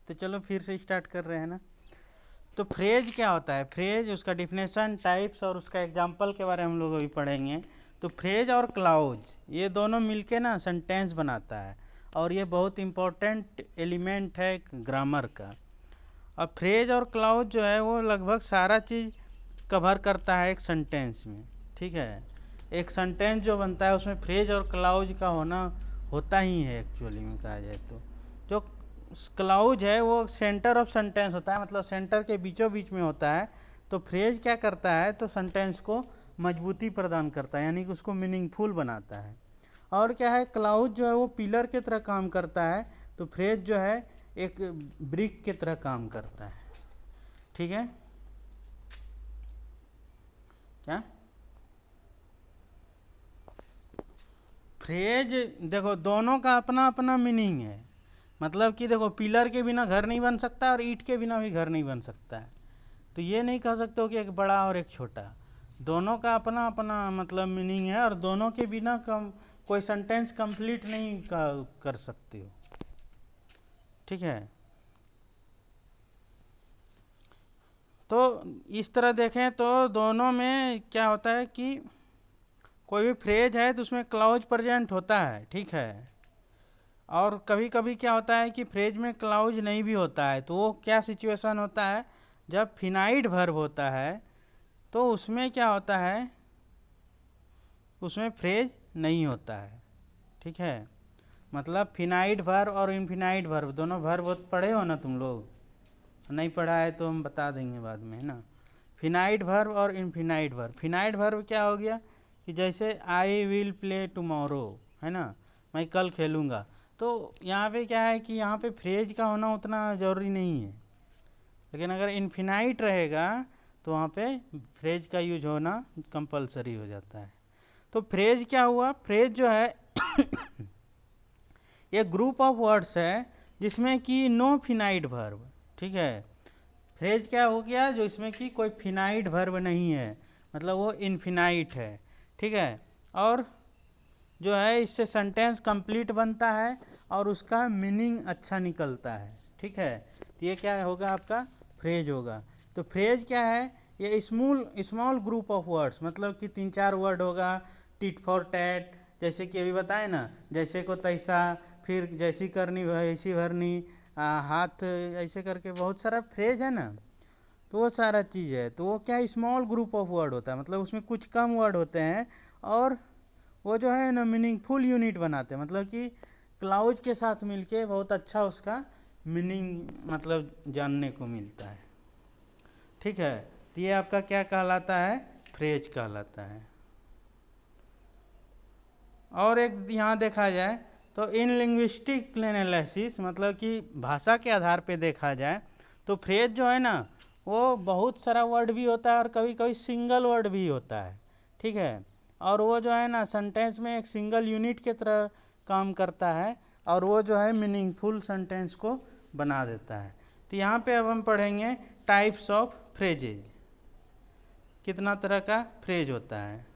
तो चलो फिर से स्टार्ट कर रहे हैं ना। तो फ्रेज क्या होता है, फ्रेज, उसका डिफिनेशन, टाइप्स और उसका एग्जांपल के बारे में हम लोग अभी पढ़ेंगे। तो फ्रेज और क्लाउज ये दोनों मिलके ना सेंटेंस बनाता है, और ये बहुत इम्पोर्टेंट एलिमेंट है ग्रामर का। अब फ्रेज और क्लाउज जो है वो लगभग सारा चीज़ कवर करता है एक सेंटेंस में। ठीक है, एक सेंटेंस जो बनता है उसमें फ्रेज और क्लाउज का होना होता ही है एक्चुअली में कहा जाए तो। जो क्लाउज है वो सेंटर ऑफ सेंटेंस होता है, मतलब सेंटर के बीचों बीच में होता है। तो फ्रेज क्या करता है, तो सेंटेंस को मजबूती प्रदान करता है, यानी कि उसको मीनिंगफुल बनाता है। और क्या है, क्लाउज जो है वो पिलर की तरह काम करता है, तो फ्रेज जो है एक ब्रिक की तरह काम करता है। ठीक है, क्या फ्रेज, देखो दोनों का अपना अपना मीनिंग है। मतलब कि देखो, पिलर के बिना घर नहीं बन सकता और ईंट के बिना भी घर नहीं बन सकता है। तो ये नहीं कह सकते हो कि एक बड़ा और एक छोटा। दोनों का अपना अपना मतलब मीनिंग है, और दोनों के बिना कोई सेंटेंस कंप्लीट नहीं कर सकते हो। ठीक है, तो इस तरह देखें तो दोनों में क्या होता है कि कोई भी फ्रेज है तो उसमें क्लाउज प्रेजेंट होता है। ठीक है, और कभी कभी क्या होता है कि फ्रेज में क्लाउज नहीं भी होता है, तो वो क्या सिचुएशन होता है, जब फिनाइट वर्ब होता है तो उसमें क्या होता है, उसमें फ्रेज नहीं होता है। ठीक है, मतलब फिनाइट वर्ब और इनफिनाइट वर्ब दोनों वर्ब पढ़े हो ना तुम लोग, नहीं पढ़ा है तो हम बता देंगे बाद में, है ना। फिनाइट वर्ब और इनफिनाइट वर्ब, फिनाइट वर्ब क्या हो गया कि जैसे आई विल प्ले टुमारो, है ना, मैं कल खेलूँगा। तो यहाँ पे क्या है कि यहाँ पे फ्रेज का होना उतना ज़रूरी नहीं है, लेकिन अगर इनफिनाइट रहेगा तो वहाँ पे फ्रेज का यूज होना कंपलसरी हो जाता है। तो फ्रेज क्या हुआ, फ्रेज जो है ये ग्रुप ऑफ वर्ड्स है जिसमें कि नो फिनाइट वर्ब। ठीक है, फ्रेज क्या हो गया, जो इसमें कि कोई फिनाइट वर्ब नहीं है, मतलब वो इनफिनाइट है। ठीक है, और जो है इससे सेंटेंस कंप्लीट बनता है और उसका मीनिंग अच्छा निकलता है। ठीक है, तो ये क्या होगा, आपका फ्रेज होगा। तो फ्रेज क्या है, ये small small group of words, मतलब कि 3-4 वर्ड होगा, टिट फॉर टैट, जैसे कि अभी बताए ना, जैसे को तैसा, फिर जैसी करनी वैसी भरनी, हाथ ऐसे करके बहुत सारा फ्रेज है ना। तो वो सारा चीज़ है, तो वो क्या स्मॉल ग्रुप ऑफ वर्ड होता है, मतलब उसमें कुछ कम वर्ड होते हैं, और वो जो है ना मीनिंगफुल यूनिट बनाते हैं, मतलब कि क्लाउज के साथ मिलके बहुत अच्छा उसका मीनिंग मतलब जानने को मिलता है। ठीक है, तो ये आपका क्या कहलाता है, फ्रेज कहलाता है। और एक यहाँ देखा जाए तो इन लिंग्विस्टिक एनालिसिस, मतलब कि भाषा के आधार पे देखा जाए तो फ्रेज जो है ना वो बहुत सारा वर्ड भी होता है और कभी कभी सिंगल वर्ड भी होता है। ठीक है, और वो जो है ना सेंटेंस में एक सिंगल यूनिट की तरह काम करता है, और वो जो है मीनिंगफुल सेंटेंस को बना देता है। तो यहाँ पे अब हम पढ़ेंगे टाइप्स ऑफ फ्रेजेज, कितना तरह का फ्रेज होता है।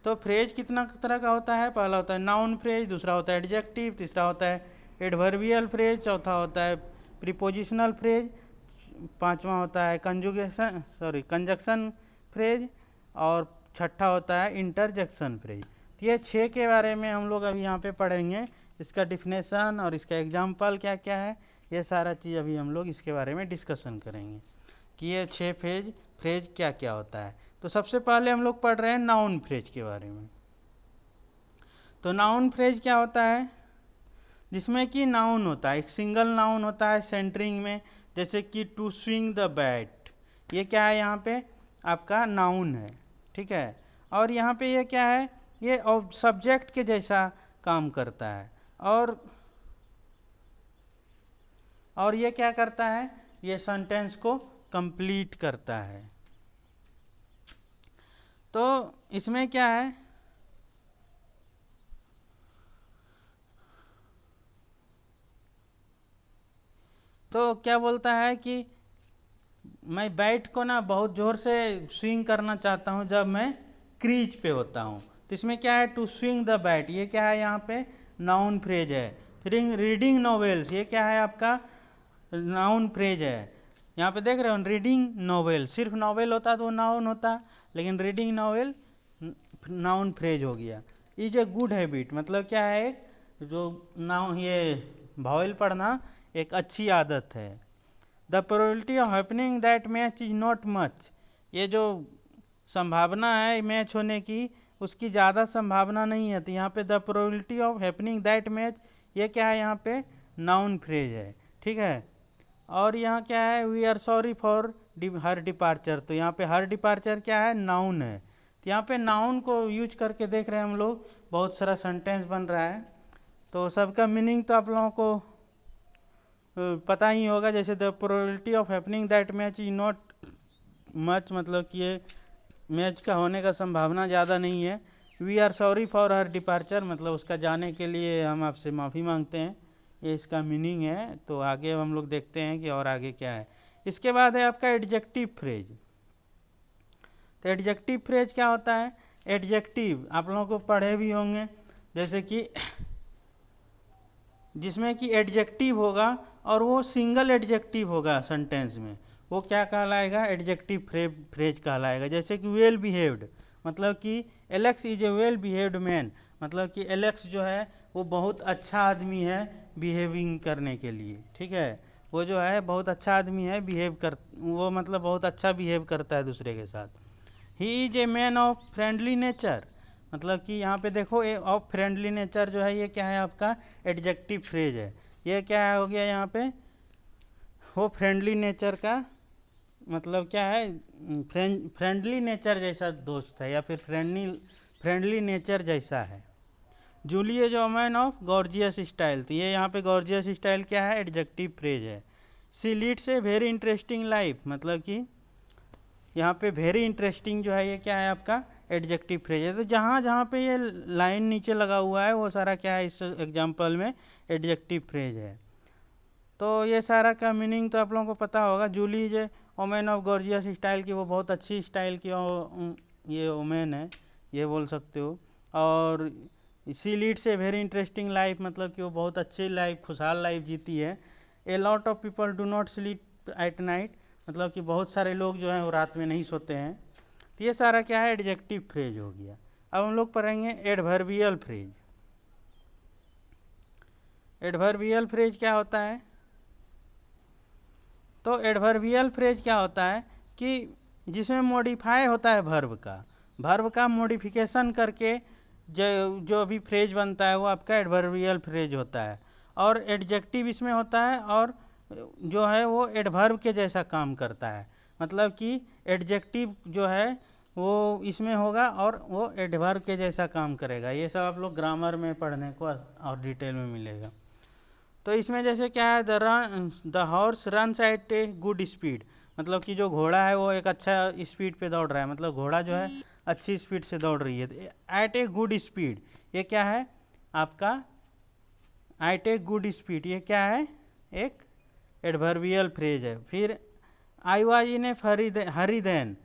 तो फ्रेज कितना तरह का होता है, पहला होता है नाउन फ्रेज, दूसरा होता है एडजेक्टिव, तीसरा होता है एडवर्बियल फ्रेज, चौथा होता है प्रीपोजिशनल फ्रेज, पांचवा होता है कंजक्शन फ्रेज, और छठा होता है इंटरजेक्शन फ्रेज। तो ये 6 के बारे में हम लोग अभी यहाँ पे पढ़ेंगे, इसका डिफिनेशन और इसका एग्जाम्पल क्या क्या है, ये सारा चीज़ अभी हम लोग इसके बारे में डिस्कशन करेंगे कि ये 6 फ्रेज क्या क्या होता है। तो सबसे पहले हम लोग पढ़ रहे हैं नाउन फ्रेज के बारे में। तो नाउन फ्रेज क्या होता है, जिसमें कि नाउन होता है, एक सिंगल नाउन होता है सेंटरिंग में, जैसे कि टू स्विंग द बैट, ये क्या है, यहाँ पे आपका नाउन है। ठीक है, और यहाँ पे ये क्या है, ये सब्जेक्ट के जैसा काम करता है, और ये क्या करता है, ये सेंटेंस को कंप्लीट करता है। तो इसमें क्या है, तो क्या बोलता है कि मैं बैट को ना बहुत ज़ोर से स्विंग करना चाहता हूँ जब मैं क्रीज पे होता हूँ। तो इसमें क्या है, टू स्विंग द बैट, ये क्या है, यहाँ पे नाउन फ्रेज है। फिर रीडिंग नॉवेल्स, ये क्या है आपका नाउन फ्रेज है। यहाँ पे देख रहे हो, रीडिंग नॉवेल, सिर्फ नॉवेल होता तो वो नाउन होता, लेकिन रीडिंग नॉवेल नाउन फ्रेज हो गया। इज ए गुड हैबिट, मतलब क्या है, जो नाउन ये वावेल पढ़ना एक अच्छी आदत है। The probability of happening that match is not much, ये जो संभावना है मैच होने की, उसकी ज़्यादा संभावना नहीं है। तो यहाँ पे the probability of happening that match, ये क्या है, यहाँ पे नाउन फ्रेज है, ठीक है। और यहाँ क्या है, we are sorry for her departure, तो यहाँ पे हर डिपार्चर क्या है, नाउन है। तो यहाँ पे नाउन को यूज करके देख रहे हैं हम लोग, बहुत सारा सेंटेंस बन रहा है। तो सबका मीनिंग तो आप लोगों को पता ही होगा। जैसे the probability of happening that match is not much, मतलब कि ये मैच का होने का संभावना ज़्यादा नहीं है। We are sorry for her departure, मतलब उसका जाने के लिए हम आपसे माफ़ी मांगते हैं, ये इसका मीनिंग है। तो आगे हम लोग देखते हैं कि और आगे क्या है। इसके बाद है आपका एडजेक्टिव फ्रेज। तो एडजेक्टिव फ्रेज क्या होता है, एडजेक्टिव आप लोगों को पढ़े भी होंगे, जैसे कि जिसमें कि एडजेक्टिव होगा और वो सिंगल एडजेक्टिव होगा सेंटेंस में, वो क्या कहलाएगा, एडजेक्टिव फ्रेज कहलाएगा। जैसे कि वेल बिहेव्ड, मतलब कि Alex is a well behaved man, मतलब कि एलेक्स जो है वो बहुत अच्छा आदमी है बिहेविंग करने के लिए, ठीक है। वो जो है बहुत अच्छा आदमी है, वो मतलब बहुत अच्छा बिहेव करता है दूसरे के साथ। He is a man of friendly nature, मतलब कि यहाँ पे देखो, ए ऑफ फ्रेंडली नेचर जो है ये क्या है, आपका एडजेक्टिव फ्रेज है। ये क्या हो गया यहाँ पे, वो फ्रेंडली नेचर का मतलब क्या है, फ्रेंडली नेचर जैसा दोस्त है, या फिर फ्रेंडली नेचर जैसा है। Julie is a man of gorgeous style, तो ये यहाँ पे गॉर्जियस स्टाइल क्या है, एडजेक्टिव फ्रेज है। She leads a very interesting life, मतलब कि यहाँ पे वेरी इंटरेस्टिंग जो है ये क्या है, आपका एडजेक्टिव फ्रेज है। तो जहाँ जहाँ पे ये लाइन नीचे लगा हुआ है वो सारा क्या है, इस एग्जाम्पल में एडजेक्टिव फ्रेज है। तो ये सारा का मीनिंग तो आप लोगों को पता होगा। Julie is a women of gorgeous style की, वो बहुत अच्छी स्टाइल की ये वोमेन है, ये बोल सकते हो। और she leads a very interesting life, मतलब कि वो बहुत अच्छी लाइफ, खुशहाल लाइफ जीती है। A lot of people do not sleep at night, मतलब कि बहुत सारे लोग जो हैं वो रात में नहीं सोते हैं। तो ये सारा क्या है, एडजेक्टिव फ्रेज हो गया। अब हम लोग पढ़ेंगे एडवर्बियल फ्रेज। एडवर्बियल फ्रेज क्या होता है, तो एडवर्बियल फ्रेज क्या होता है कि जिसमें मॉडिफाई होता है वर्ब का मॉडिफिकेशन करके जो भी फ्रेज बनता है वो आपका एडवर्बियल फ्रेज होता है। और एडजेक्टिव इसमें होता है, और जो है वो एडवर्ब के जैसा काम करता है, मतलब कि एडजेक्टिव जो है वो इसमें होगा और वो एडवर्ब के जैसा काम करेगा। ये सब आप लोग ग्रामर में पढ़ने को और डिटेल में मिलेगा। तो इसमें जैसे क्या है, the horse runs at a good speed, मतलब कि जो घोड़ा है वो एक अच्छा स्पीड पे दौड़ रहा है, मतलब घोड़ा जो है अच्छी स्पीड से दौड़ रही है। एट ए गुड स्पीड, ये क्या है आपका, एट ए गुड स्पीड, ये क्या है, एक एडवर्बियल फ्रेज है। फिर I was in A Hari then,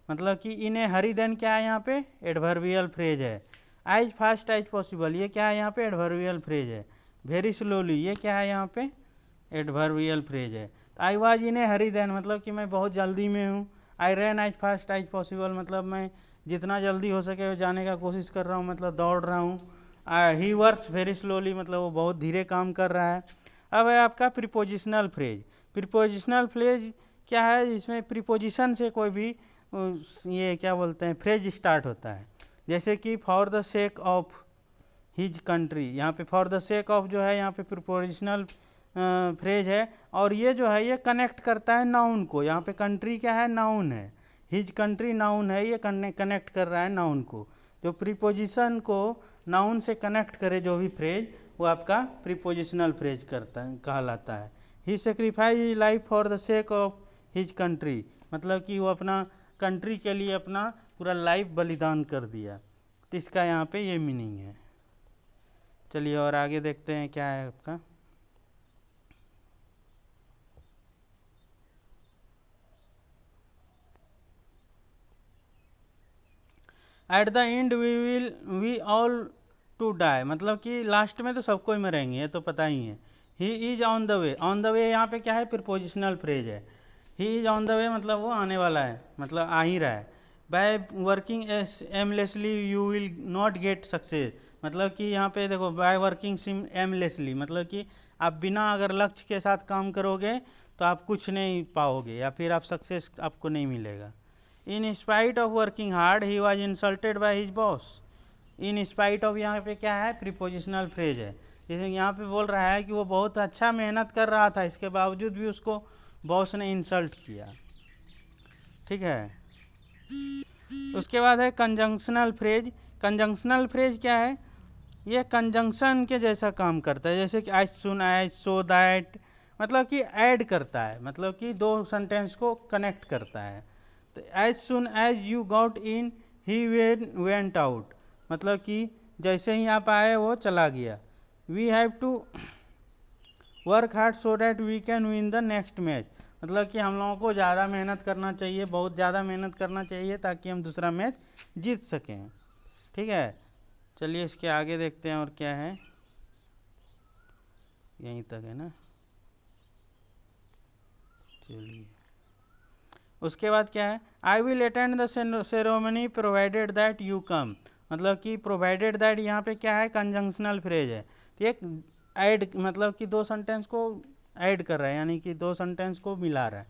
मतलब कि इन ए हरी देन क्या है यहाँ पे, एडवर्बियल फ्रेज है। एज फास्ट एज पॉसिबल, ये क्या है यहाँ पे, एडवर्बियल फ्रेज है। वेरी स्लोली, ये क्या है यहाँ पे, एडवर्बियल फ्रेज है। I was in A Hari then, मतलब कि मैं बहुत जल्दी में हूँ। आई रैन एज फास्ट एज पॉसिबल, मतलब मैं जितना जल्दी हो सके जाने का कोशिश कर रहा हूँ, मतलब दौड़ रहा हूँ। ही वर्क्स वेरी स्लोली, मतलब वो बहुत धीरे काम कर रहा है। अब है आपका प्रीपोजिशनल फ्रेज। प्रीपोजिशनल फ्रेज क्या है, इसमें प्रीपोजिशन से कोई भी ये क्या बोलते हैं, फ्रेज स्टार्ट होता है। जैसे कि for the sake of his country, यहाँ पे फॉर द सेक ऑफ जो है यहाँ पे प्रीपोजिशनल फ्रेज है, और ये जो है ये कनेक्ट करता है नाउन को। यहाँ पे कंट्री क्या है, नाउन है, हिज कंट्री नाउन है, ये कनेक्ट कर रहा है नाउन को। जो प्रीपोजिशन को नाउन से कनेक्ट करे जो भी फ्रेज, वो आपका प्रीपोजिशनल फ्रेज कहलाता है। He sacrifice life for the sake of his country, मतलब कि वो अपना कंट्री के लिए अपना पूरा लाइफ बलिदान कर दिया। तो इसका यहाँ पे ये मीनिंग है। चलिए और आगे देखते हैं क्या है आपका। At the end we all to die, मतलब कि लास्ट में तो सबको ही मरेंगे, ये तो पता ही है। He is on the way. On the way यहाँ पे क्या है, प्रीपोजिशनल फ्रेज है। He is on the way मतलब वो आने वाला है, मतलब आ ही रहा है। By working aimlessly you will not get success, मतलब कि यहाँ पे देखो बाय वर्किंग एमलेसली मतलब कि आप बिना अगर लक्ष्य के साथ काम करोगे तो आप कुछ नहीं पाओगे या फिर आप सक्सेस आपको नहीं मिलेगा। In spite of working hard he was insulted by his boss. In spite of यहाँ पे क्या है, प्रीपोजिशनल फ्रेज है। जैसे यहाँ पे बोल रहा है कि वो बहुत अच्छा मेहनत कर रहा था, इसके बावजूद भी उसको बॉस ने इंसल्ट किया। ठीक है, उसके बाद है कंजंक्शनल फ्रेज। कंजंक्शनल फ्रेज क्या है, ये कंजंक्शन के जैसा काम करता है, जैसे कि as soon as, so that, मतलब कि ऐड करता है, मतलब कि दो सेंटेंस को कनेक्ट करता है। तो as soon as you got in he went out, मतलब कि जैसे ही आप आए वो चला गया। We have to work hard so that we can win the next match, मतलब कि हम लोगों को ज़्यादा मेहनत करना चाहिए, बहुत ज़्यादा मेहनत करना चाहिए ताकि हम दूसरा मैच जीत सकें। ठीक है, चलिए इसके आगे देखते हैं और क्या है, यहीं तक है ना। चलिए उसके बाद क्या है, I will attend the ceremony provided that you come, मतलब कि प्रोवाइडेड दैट यहाँ पे क्या है, कंजंक्शनल फ्रेज है। ठीक, ऐड मतलब कि दो सेंटेंस को ऐड कर रहा है, यानी कि दो सेंटेंस को मिला रहा है।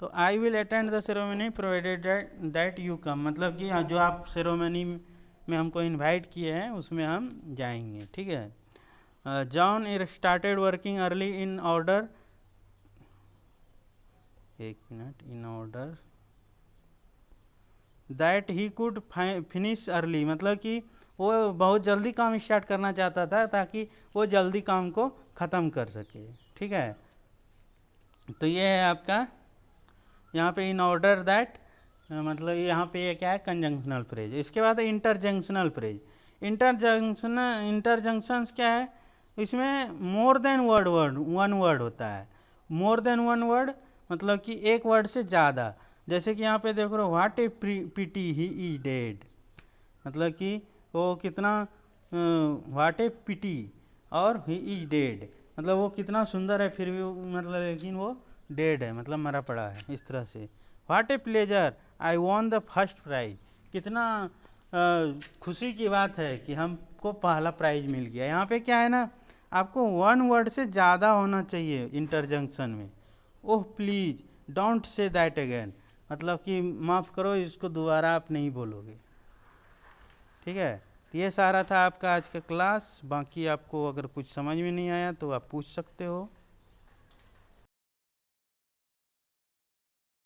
तो I will attend the ceremony provided that you come, मतलब कि जो आप सेरेमनी में हमको इनवाइट किए हैं उसमें हम जाएंगे। ठीक है, John started working early in order, एक minute, in order that he could finish early, मतलब कि वो बहुत जल्दी काम स्टार्ट करना चाहता था ताकि वो जल्दी काम को ख़त्म कर सके। ठीक है, तो ये है आपका यहाँ पे इन ऑर्डर दैट, मतलब यहाँ पे ये क्या है, कंजंक्शनल फ्रेज। इसके बाद इंटरजंक्शनल फ्रेज। इंटरजंक्शंस क्या है, इसमें मोर देन वन वर्ड होता है। मोर देन वन वर्ड मतलब कि एक वर्ड से ज़्यादा, जैसे कि यहाँ पे देख रहे हो, what a pity he is dead, मतलब कि वो कितना, व्हाट ए पिटी और ही इज डेड, मतलब वो कितना सुंदर है फिर भी मतलब लेकिन वो डेड है, मतलब मरा पड़ा है, इस तरह से। What a pleasure I won the first prize, कितना खुशी की बात है कि हमको पहला प्राइज मिल गया। यहाँ पे क्या है ना, आपको वन वर्ड से ज़्यादा होना चाहिए इंटरजंक्शन में। Oh please don't say that again, मतलब कि माफ़ करो, इसको दोबारा आप नहीं बोलोगे। ठीक है, तो ये सारा था आपका आज का क्लास। बाकी आपको अगर कुछ समझ में नहीं आया तो आप पूछ सकते हो।